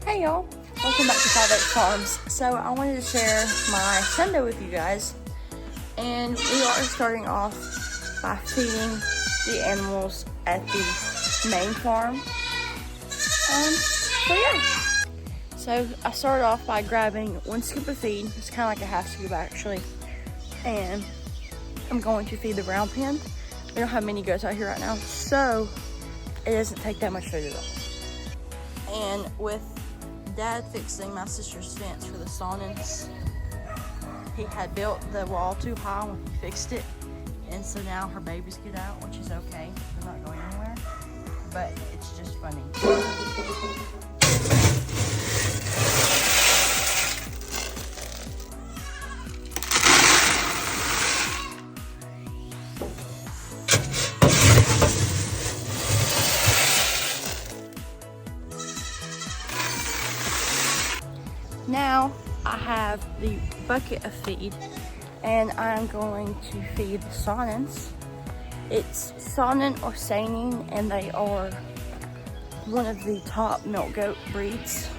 Hey y'all, welcome back to 5H Farms. So I wanted to share my Sunday with you guys, and we are starting off by feeding the animals at the main farm. So I started off by grabbing 1 scoop of feed. It's kind of like a half scoop actually, and I'm going to feed the brown pen. We don't have many goats out here right now, so it doesn't take that much food at all. And with Dad fixing my sister's fence for the Sonnens, he had built the wall too high when he fixed it, and so now her babies get out, which is okay. They're not going anywhere, but it's just funny. Now I have the bucket of feed, and I'm going to feed the Sonnens. It's Sonnen or Saanen, and they are one of the top milk goat breeds.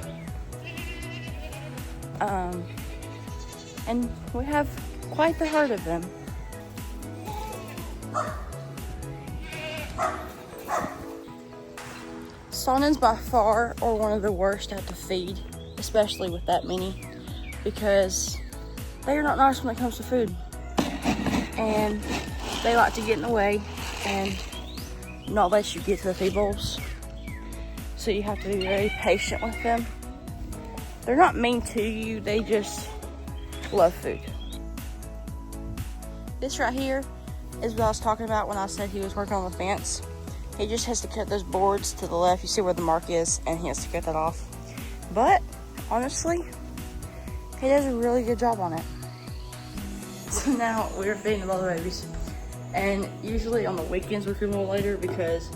And we have quite the herd of them. Sonnens by far are one of the worst at to feed, especially with that many, because they are not nice when it comes to food, and they like to get in the way and not let you get to the feed bowls, so you have to be very patient with them. They're not mean to you, they just love food. This right here is what I was talking about when I said he was working on the fence. He just has to cut those boards to the left. You see where the mark is, and he has to cut that off. But honestly, he does a really good job on it. So now we're feeding the other babies, and usually on the weekends we feed them a little later because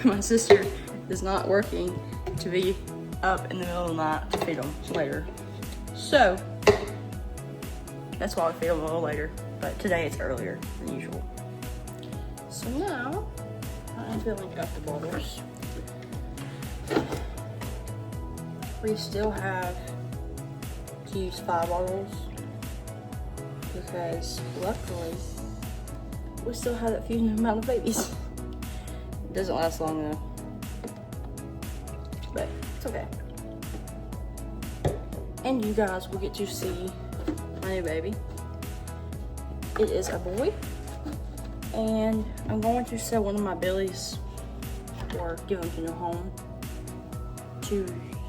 my sister is not working to be up in the middle of the night to feed them later. So that's why we feed them a little later, but today it's earlier than usual. So now I'm filling up the bottles. We still have to use 5 bottles because luckily we still have that few amount of babies. It doesn't last long though, but it's okay. And you guys will get to see my new baby. It is a boy, and I'm going to sell one of my billies or give him to new home to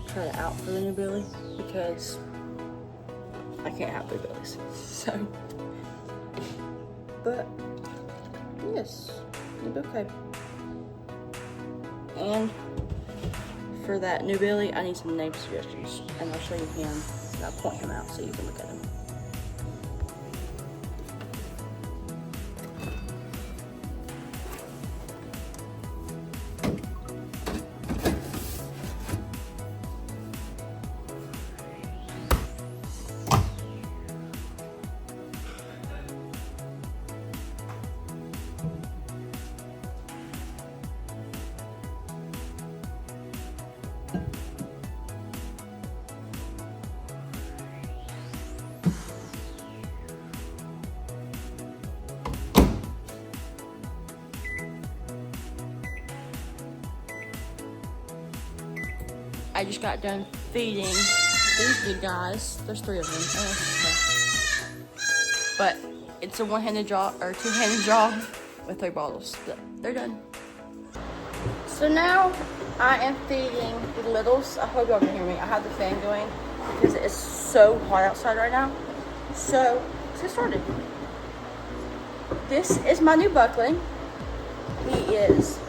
try it out for the new billy, because I can't have 3 billies. So, but yes, it'll be okay. And for that new billy, I need some name suggestions, and I'll show you him, and I'll point him out so you can look at him. I just got done feeding these big guys. There's 3 of them. But it's a one-handed job or two-handed job with 3 bottles. But they're done. So now I am feeding the littles. I hope y'all can hear me. I have the fan going because it is so hot outside right now. So let's get started. This is my new buckling. He is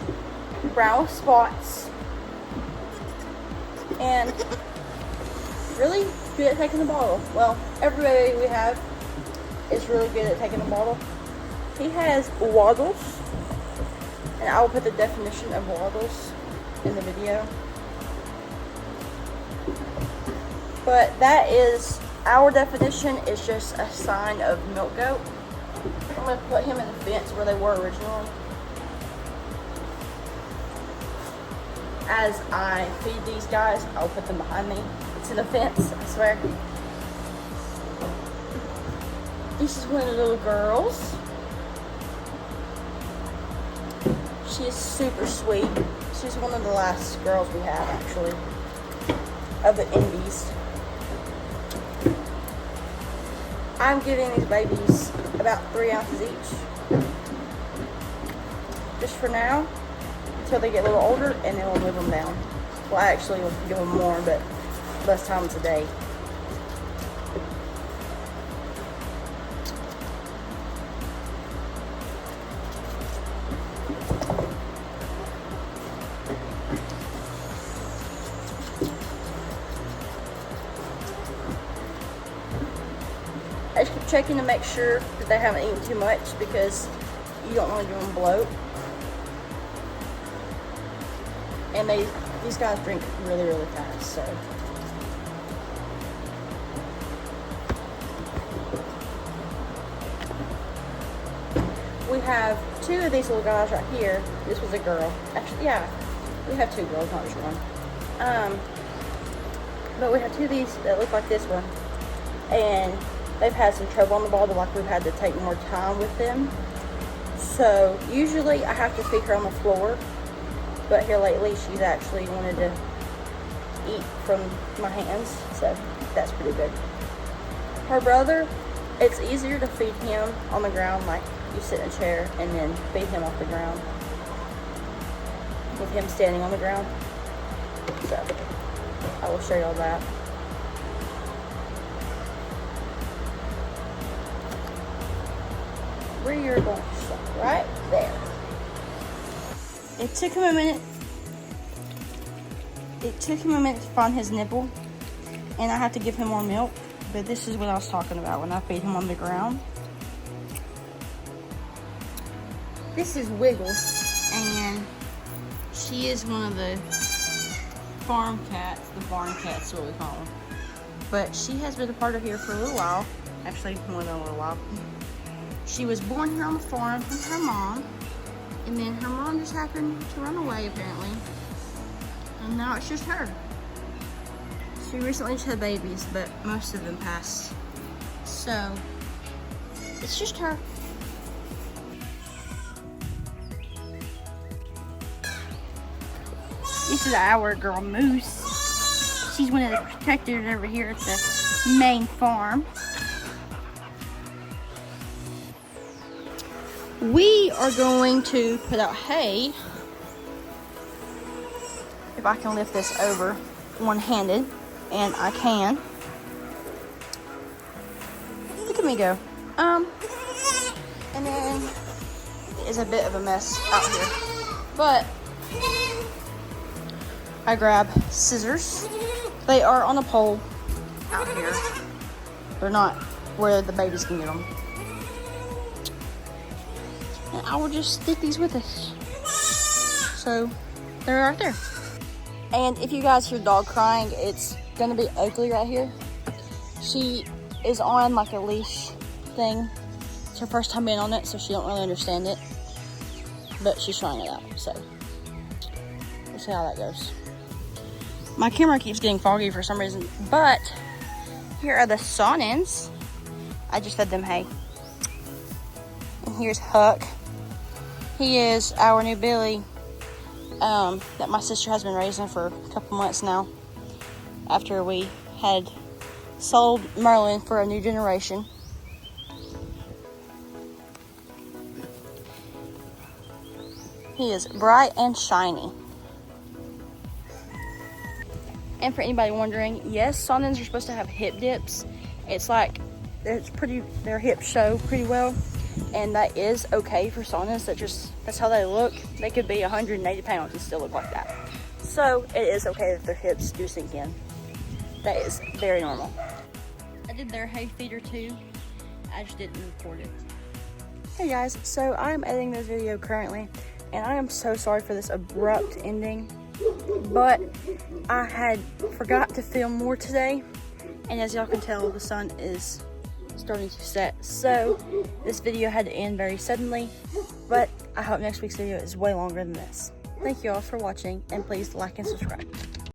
brown with spots and really good at taking the bottle. Well, every baby we have is really good at taking the bottle. He has waddles, and I will put the definition of waddles in the video. But that is, our definition is just a sign of milk goat. I'm going to put him in the fence where they were originally. as I feed these guys, I'll put them behind me. It's in a fence, I swear. This is one of the little girls. She is super sweet. She's one of the last girls we have, actually, of the Indies. I'm giving these babies about 3 ounces each, just for now, until they get a little older, and then we'll move them down. Well, actually, we'll give them more, but less times a day. I just keep checking to make sure that they haven't eaten too much, because you don't want to do them bloat. And these guys drink really, really fast, so. We have 2 of these little guys right here. This was a girl. Actually, yeah, we have 2 girls, not just one. But we have 2 of these that look like this one. And they've had some trouble on the bottle, like we've had to take more time with them. So usually I have to feed her on the floor, but here lately she's actually wanted to eat from my hands, so that's pretty good. Her brother, it's easier to feed him on the ground, like you sit in a chair and then feed him off the ground, with him standing on the ground. So I will show you all that. Where you're going to stop, right there. It took him a minute. It took him a minute to find his nipple, and I have to give him more milk. But this is what I was talking about when I feed him on the ground. This is Wiggles, and she is one of the farm cats. The barn cats is what we call them. But she has been a part of here for a little while. Actually, more than a little while. She was born here on the farm from her mom, and then her mom just happened to run away, apparently, and now it's just her. She recently just had babies, but most of them passed, so it's just her. This is our girl Moose. She's one of the protectors over here at the main farm. We are going to put out hay. If I can lift this over one-handed, and I can. Look at me go. And then it is a bit of a mess out here. But I grab scissors. They are on a pole out here. They're not where the babies can get them. And I will just stick these with us. So they're right there. And if you guys hear dog crying, it's gonna be Oakley right here. She is on like a leash thing. It's her first time being on it, so she don't really understand it. But she's trying it out, so we'll see how that goes. My camera keeps getting foggy for some reason, but here are the Sawnins. I just fed them hay. And here's Huck. He is our new Billy that my sister has been raising for a couple months now, after we had sold Merlin for a new generation. He is bright and shiny. And for anybody wondering, yes, Sawnins are supposed to have hip dips. It's like, their hips show pretty well. And that is okay for Sawnins. That's how they look. They could be 180 pounds and still look like that. So it is okay that their hips do sink in. That is very normal. I did their hay feeder too. I just didn't record it. Hey guys, so I'm editing this video currently, and I am so sorry for this abrupt ending, but I had forgot to film more today, and as y'all can tell, the sun is starting to set, so this video had to end very suddenly, but I hope next week's video is way longer than this. Thank you all for watching, and please like and subscribe.